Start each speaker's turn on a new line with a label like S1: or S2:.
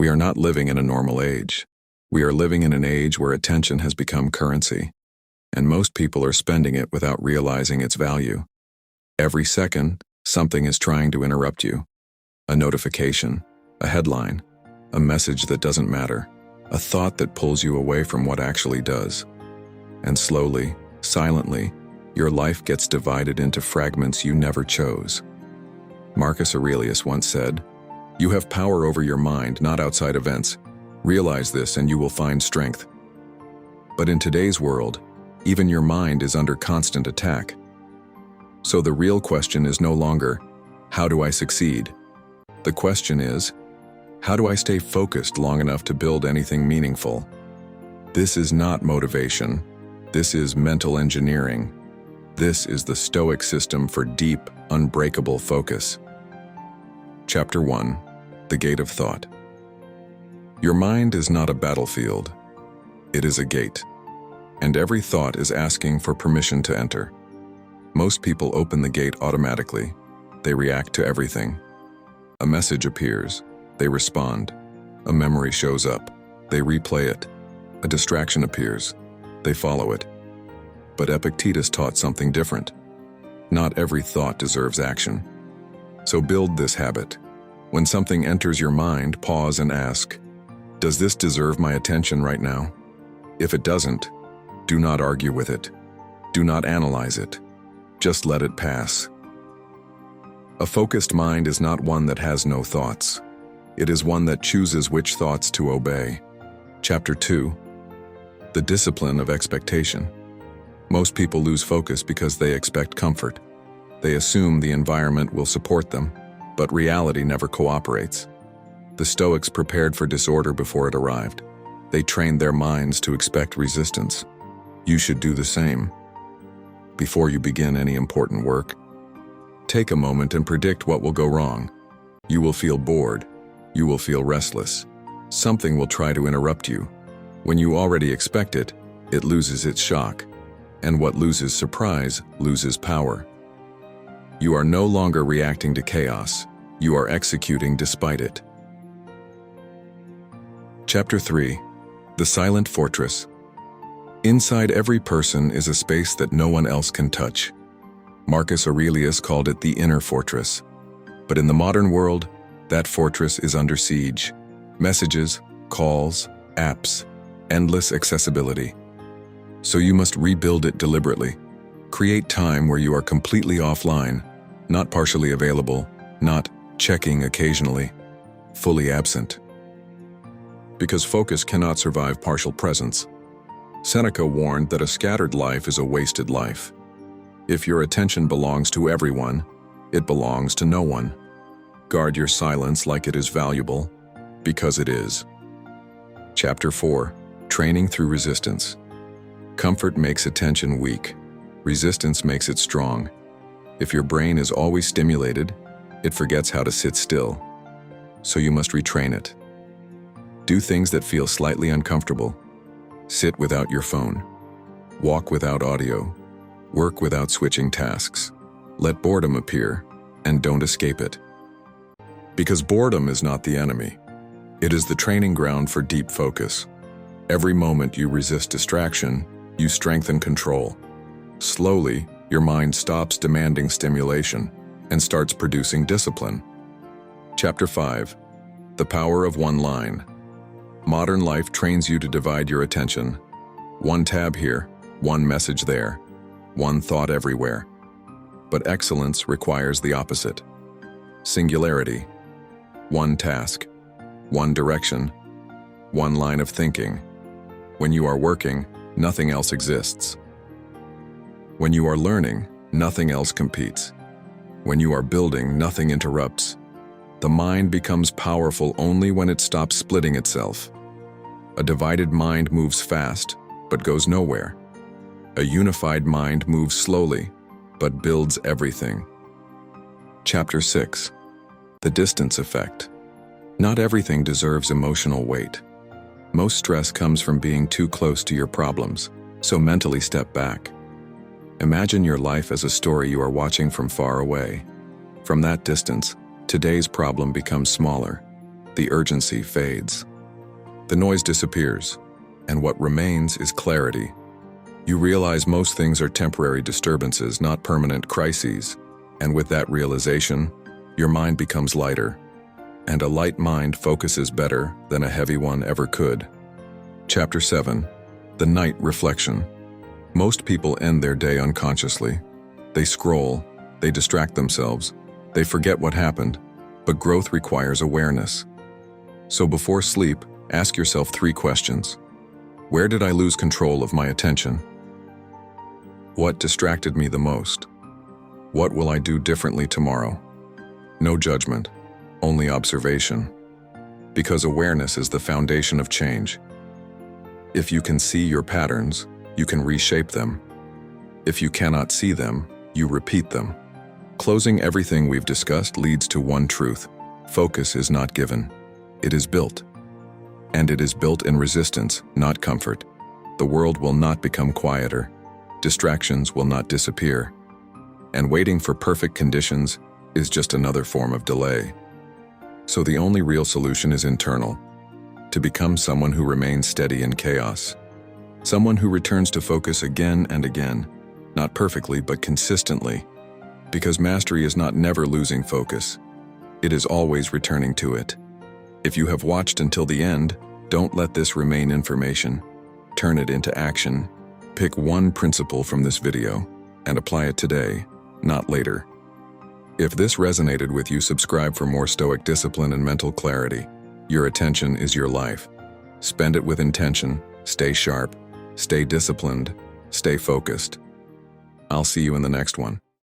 S1: We are not living in a normal age. We are living in an age where attention has become currency, and most people are spending it without realizing its value. Every second, something is trying to interrupt you. A notification, a headline, a message that doesn't matter, a thought that pulls you away from what actually does. And slowly, silently, your life gets divided into fragments you never chose. Marcus Aurelius once said, "You have power over your mind, not outside events. Realize this and you will find strength." But in today's world, even your mind is under constant attack. So the real question is no longer, how do I succeed? The question is, how do I stay focused long enough to build anything meaningful? This is not motivation. This is mental engineering. This is the Stoic system for deep, unbreakable focus. Chapter 1. The Gate of Thought. Your mind is not a battlefield. It is a gate, and every thought is asking for permission to enter. Most people open the gate automatically. They react to everything. A message appears. They respond. A memory shows up. They replay it. A distraction appears. They follow it. But Epictetus taught something different. Not every thought deserves action. So build this habit. When something enters your mind, pause and ask, does this deserve my attention right now? If it doesn't, do not argue with it. Do not analyze it. Just let it pass. A focused mind is not one that has no thoughts. It is one that chooses which thoughts to obey. Chapter 2. The Discipline of Expectation. Most people lose focus because they expect comfort. They assume the environment will support them, but reality never cooperates. The Stoics prepared for disorder before it arrived. They trained their minds to expect resistance. You should do the same. Before you begin any important work, take a moment and predict what will go wrong. You will feel bored. You will feel restless. Something will try to interrupt you. When you already expect it, it loses its shock. And what loses surprise loses power. You are no longer reacting to chaos. You are executing despite it. Chapter 3. The Silent Fortress. Inside every person is a space that no one else can touch. Marcus Aurelius called it the inner fortress. But in the modern world, that fortress is under siege. Messages, calls, apps, endless accessibility. So you must rebuild it deliberately. Create time where you are completely offline, not partially available, not checking occasionally, fully absent. Because focus cannot survive partial presence. Seneca warned that a scattered life is a wasted life. If your attention belongs to everyone, it belongs to no one. Guard your silence like it is valuable, because it is. Chapter 4. Training through resistance. Comfort makes attention weak. Resistance makes it strong. If your brain is always stimulated, it forgets how to sit still. So you must retrain it. Do things that feel slightly uncomfortable. Sit without your phone. Walk without audio. Work without switching tasks. Let boredom appear, and don't escape it. Because boredom is not the enemy. It is the training ground for deep focus. Every moment you resist distraction, you strengthen control. Slowly, your mind stops demanding stimulation and starts producing discipline. Chapter 5. The Power of One Line. Modern life trains you to divide your attention. One tab here, one message there, one thought everywhere. But excellence requires the opposite. Singularity. One task, one direction, one line of thinking. When you are working, nothing else exists. When you are learning, nothing else competes. When you are building, nothing interrupts. The mind becomes powerful only when it stops splitting itself. A divided mind moves fast, but goes nowhere. A unified mind moves slowly, but builds everything. Chapter 6. The Distance Effect. Not everything deserves emotional weight. Most stress comes from being too close to your problems, so mentally step back. Imagine your life as a story you are watching from far away. From that distance, today's problem becomes smaller. The urgency fades. The noise disappears, and what remains is clarity. You realize most things are temporary disturbances, not permanent crises, and with that realization, your mind becomes lighter, and a light mind focuses better than a heavy one ever could. Chapter 7. The Night Reflection. Most people end their day unconsciously. They scroll, they distract themselves, they forget what happened, but growth requires awareness. So before sleep, ask yourself 3 questions. Where did I lose control of my attention? What distracted me the most? What will I do differently tomorrow? No judgment, only observation. Because awareness is the foundation of change. If you can see your patterns, you can reshape them. If you cannot see them, you repeat them. Closing everything we've discussed leads to one truth. Focus is not given. It is built. And it is built in resistance, not comfort. The world will not become quieter. Distractions will not disappear. And waiting for perfect conditions is just another form of delay. So the only real solution is internal. To become someone who remains steady in chaos. Someone who returns to focus again and again. Not perfectly, but consistently. Because mastery is not never losing focus. It is always returning to it. If you have watched until the end, don't let this remain information. Turn it into action. Pick one principle from this video and apply it today, not later. If this resonated with you, subscribe for more Stoic discipline and mental clarity. Your attention is your life. Spend it with intention, stay sharp, stay disciplined, stay focused. I'll see you in the next one.